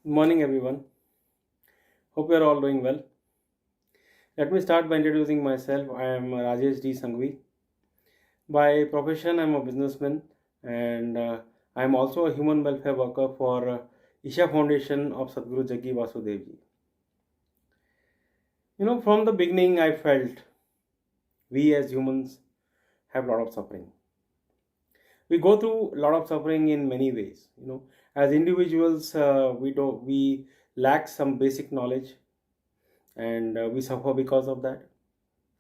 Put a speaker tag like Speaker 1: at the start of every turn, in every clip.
Speaker 1: Good morning, everyone. Hope you are all doing well. Let me start by introducing myself. I am Rajesh D. Sangvi. By profession, I am a businessman and I am also a human welfare worker for Isha Foundation of Sadhguru Jaggi Vasudev Ji. From the beginning, I felt we as humans have a lot of suffering. We go through a lot of suffering in many ways. As individuals, we lack some basic knowledge, and we suffer because of that.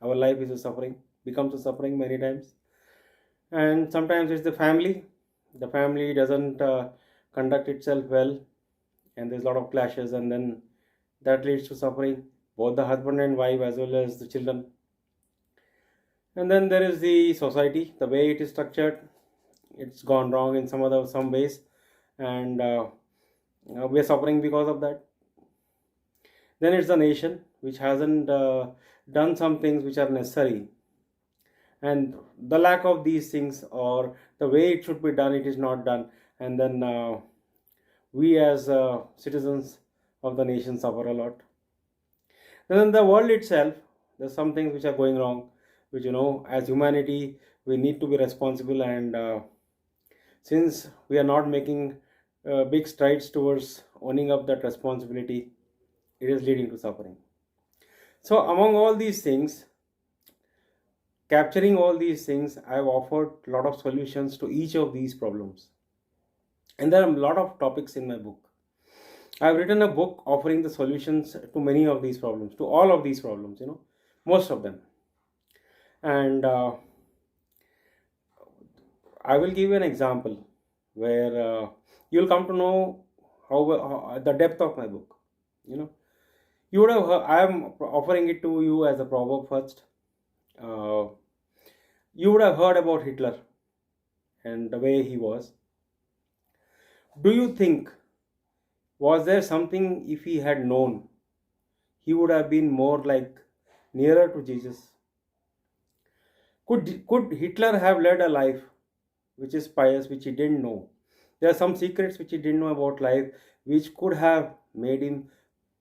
Speaker 1: Our life is a suffering, becomes a suffering many times. And sometimes it's the family doesn't conduct itself well, and there's a lot of clashes, and then that leads to suffering, both the husband and wife as well as the children. And then there is the society, the way it is structured. It's gone wrong in some ways, and we are suffering because of that. Then it's the nation which hasn't done some things which are necessary, and the lack of these things, or the way it should be done, it is not done. And then we as citizens of the nation suffer a lot. Then in the world itself, there's some things which are going wrong, which, as humanity we need to be responsible. And since we are not making big strides towards owning up that responsibility, it is leading to suffering. So among all these things, capturing all these things, I have offered a lot of solutions to each of these problems. And there are a lot of topics in my book. I have written a book offering the solutions to many of these problems, to all of these problems, most of them. And I will give you an example where you'll come to know how the depth of my book. You would have heard, I am offering it to you as a proverb first. You would have heard about Hitler and the way he was. Do you think, was there something, if he had known, he would have been more like nearer to Jesus? Could Hitler have led a life which is pious, which he didn't know? There are some secrets which he didn't know about life, which could have made him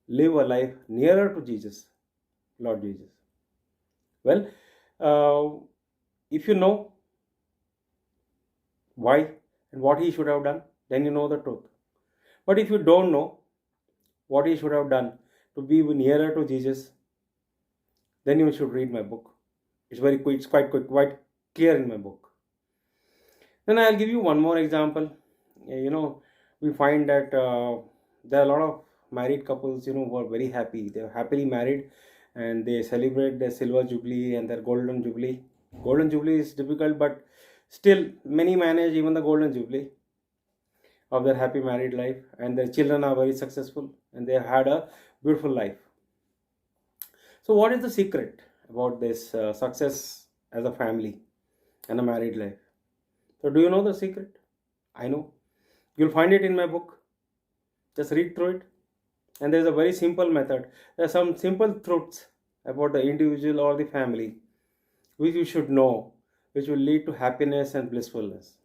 Speaker 1: live a life nearer to Jesus, Lord Jesus. Well, if you know why and what he should have done, then you know the truth. But if you don't know what he should have done to be nearer to Jesus, then you should read my book. It's very quick, it's quite quick, quite clear in my book. Then I'll give you one more example. We find that there are a lot of married couples, who are very happy. They're happily married, and they celebrate their silver jubilee and their golden jubilee. Golden jubilee is difficult, but still many manage even the golden jubilee of their happy married life, and their children are very successful, and they have had a beautiful life. So what is the secret about this success as a family and a married life? So do you know the secret? I know. You'll find it in my book. Just read through it. And there's a very simple method. There are some simple truths about the individual or the family which you should know, which will lead to happiness and blissfulness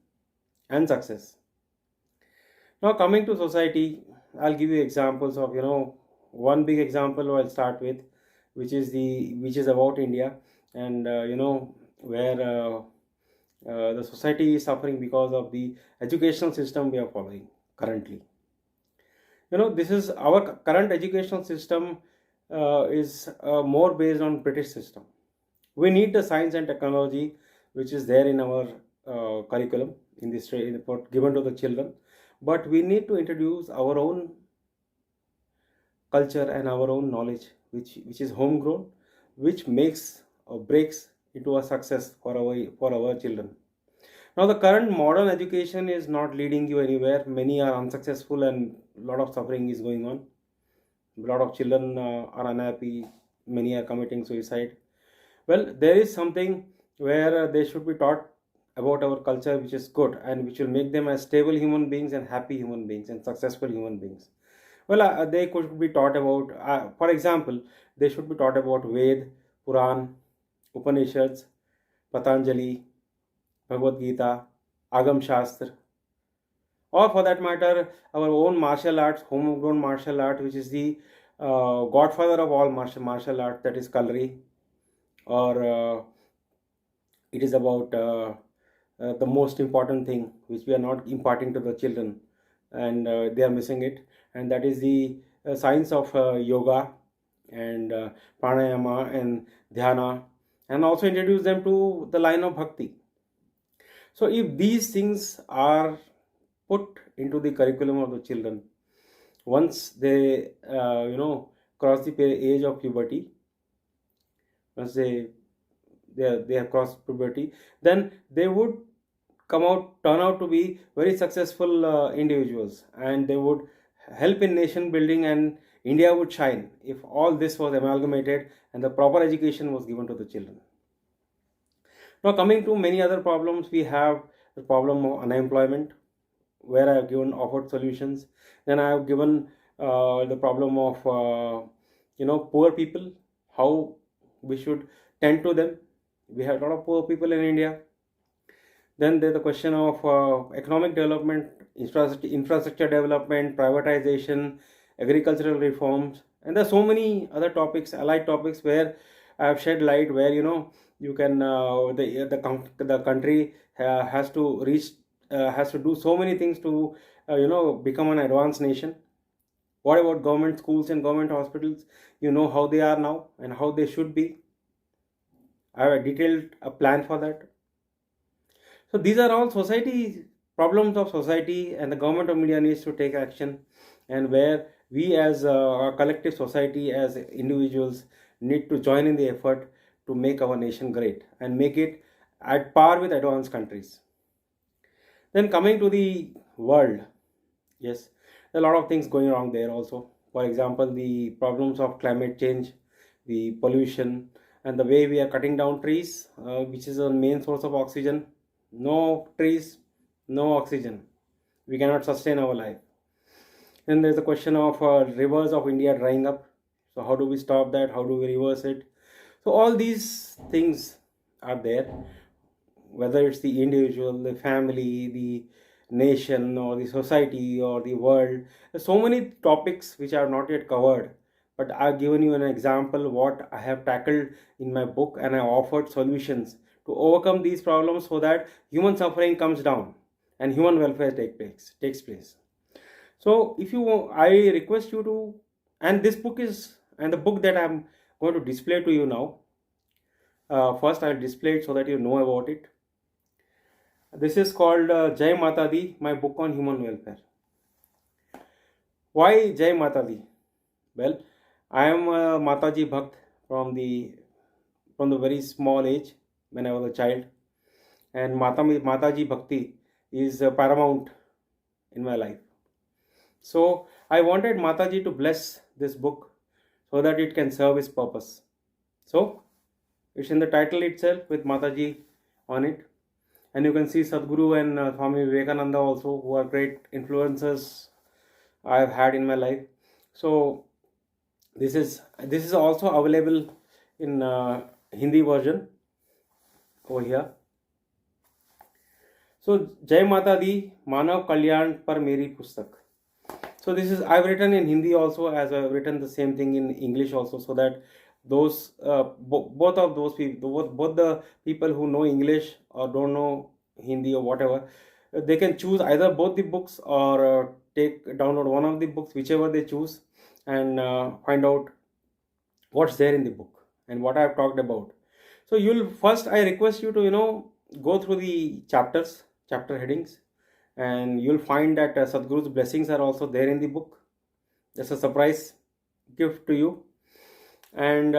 Speaker 1: and success. Now coming to society, I'll give you examples of, one big example I'll start with, which is about India, and where the society is suffering because of the educational system we are following currently. This is our current educational system is more based on British system. We need the science and technology which is there in our curriculum in this given to the children, but we need to introduce our own culture and our own knowledge, which is homegrown, which makes or breaks into a success for our children. Now the current modern education is not leading you anywhere. Many are unsuccessful, and a lot of suffering is going on. A lot of children are unhappy. Many are committing suicide. Well, there is something where they should be taught about our culture, which is good and which will make them as stable human beings and happy human beings and successful human beings. Well, they could be taught about, for example, they should be taught about Ved, Puran, Upanishads, Patanjali, Bhagavad Gita, Agam Shastra, or for that matter, our own martial arts, homegrown martial art, which is the godfather of all martial art, that is Kalri, or it is about the most important thing which we are not imparting to the children, and they are missing it, and that is the science of yoga and pranayama and dhyana, and also introduce them to the line of bhakti. So if these things are put into the curriculum of the children, once they cross the age of puberty, once they have crossed puberty, then they would turn out to be very successful individuals, and they would help in nation building, and India would shine if all this was amalgamated and the proper education was given to the children. Now, coming to many other problems, we have the problem of unemployment, where I have given offered solutions. Then I have given the problem of poor people, how we should tend to them. We have a lot of poor people in India. Then there's the question of economic development, infrastructure development, privatization, agricultural reforms, and there are so many other topics, allied topics, where I have shed light, where you can the country has to reach has to do so many things to become an advanced nation. What about government schools and government hospitals? You know how they are now and how they should be. I have a detailed plan for that. So these are all society problems of society, and the government of India needs to take action, and where we as a collective society, as individuals, need to join in the effort to make our nation great and make it at par with advanced countries. Then coming to the world, yes, there are a lot of things going wrong there also. For example, the problems of climate change, the pollution, and the way we are cutting down trees, which is a main source of oxygen. No trees, no oxygen. We cannot sustain our life. Then there's the question of rivers of India drying up. So how do we stop that? How do we reverse it? So all these things are there, whether it's the individual, the family, the nation, or the society, or the world. There's so many topics which are not yet covered, but I've given you an example what I have tackled in my book, and I offered solutions to overcome these problems so that human suffering comes down and human welfare takes place. So if you, I request you to, and this book is, and the book that I'm going to display to you now, first I'll display it so that you know about it. This is called Jai Mata Di, my book on human welfare. Why Jai Mata Di? Well, I am a Mataji Bhakt from the very small age when I was a child, and Mataji Bhakti is paramount in my life. So I wanted Mataji to bless this book so that it can serve its purpose. So it's in the title itself with Mataji on it, and you can see Sadhguru and Swami Vivekananda also, who are great influences I have had in my life. So this is also available in Hindi version over here. So Jai Mata Di, Manav Kalyan Par Meri Pustak. So this is, I've written in Hindi also, as I've written the same thing in English also, so that those both of those people, both the people who know English or don't know Hindi or whatever, they can choose either both the books, or download one of the books, whichever they choose, and find out what's there in the book and what I've talked about. So I request you to go through the chapter headings, and you'll find that Sadhguru's blessings are also there in the book. That's a surprise gift to you. And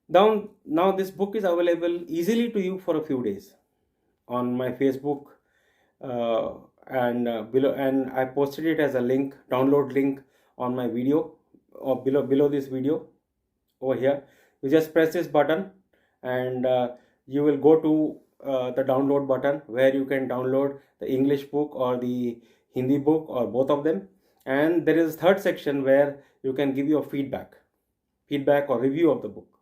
Speaker 1: now this book is available easily to you for a few days on my Facebook, and below, and I posted it as a link, download link, on my video, or below this video over here. You just press this button, and you will go to the download button, where you can download the English book or the Hindi book, or both of them. And there is a third section where you can give your feedback or review of the book.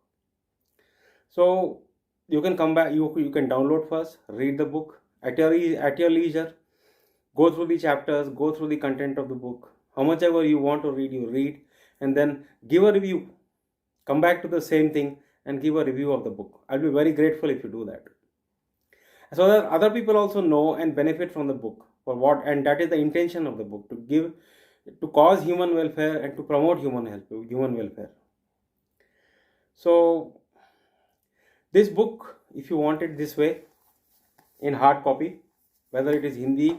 Speaker 1: So you can come back, you can download first, read the book at your leisure, Go through the chapters, go through the content of the book. How much ever you want to read, you read, and then give a review. Come back to the same thing and give a review of the book. I'll be very grateful if you do that, so that other people also know and benefit from the book. For what, and that is the intention of the book, to give, to cause human welfare and to promote human health, human welfare. So this book, if you want it this way in hard copy, whether it is Hindi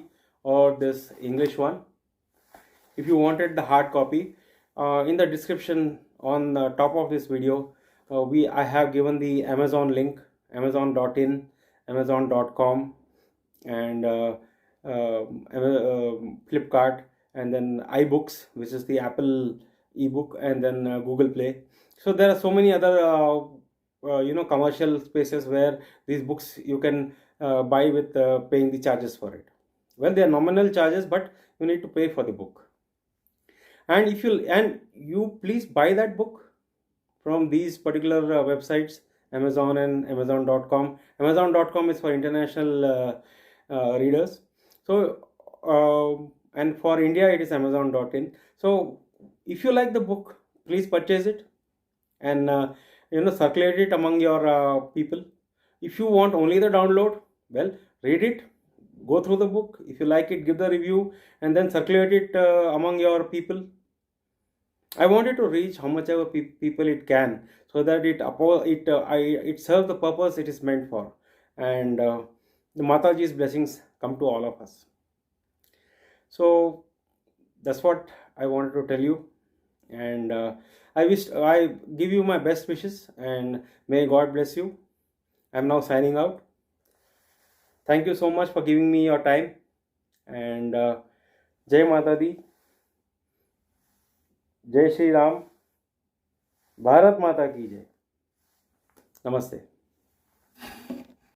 Speaker 1: or this English one, if you wanted the hard copy, in the description on the top of this video, I have given the Amazon link, amazon.in, amazon.com, and Flipkart, and then iBooks, which is the Apple ebook, and then Google Play. So there are so many other commercial spaces where these books you can buy with paying the charges for it. Well, they are nominal charges, but you need to pay for the book. And if you please buy that book from these particular websites, Amazon and amazon.com. Amazon.com is for international readers. So and for India it is amazon.in. So if you like the book, please purchase it and circulate it among your people. If you want only the download, well, read it, go through the book. If you like it, give the review, and then circulate it among your people. I wanted to reach how much ever people it can, so that it serves the purpose it is meant for, and the Mataji's blessings come to all of us. So that's what I wanted to tell you, and I give you my best wishes, and may God bless you. I'm now signing out. Thank you so much for giving me your time, and Jai Mata Di, जय श्री राम, भारत माता की जय, नमस्ते।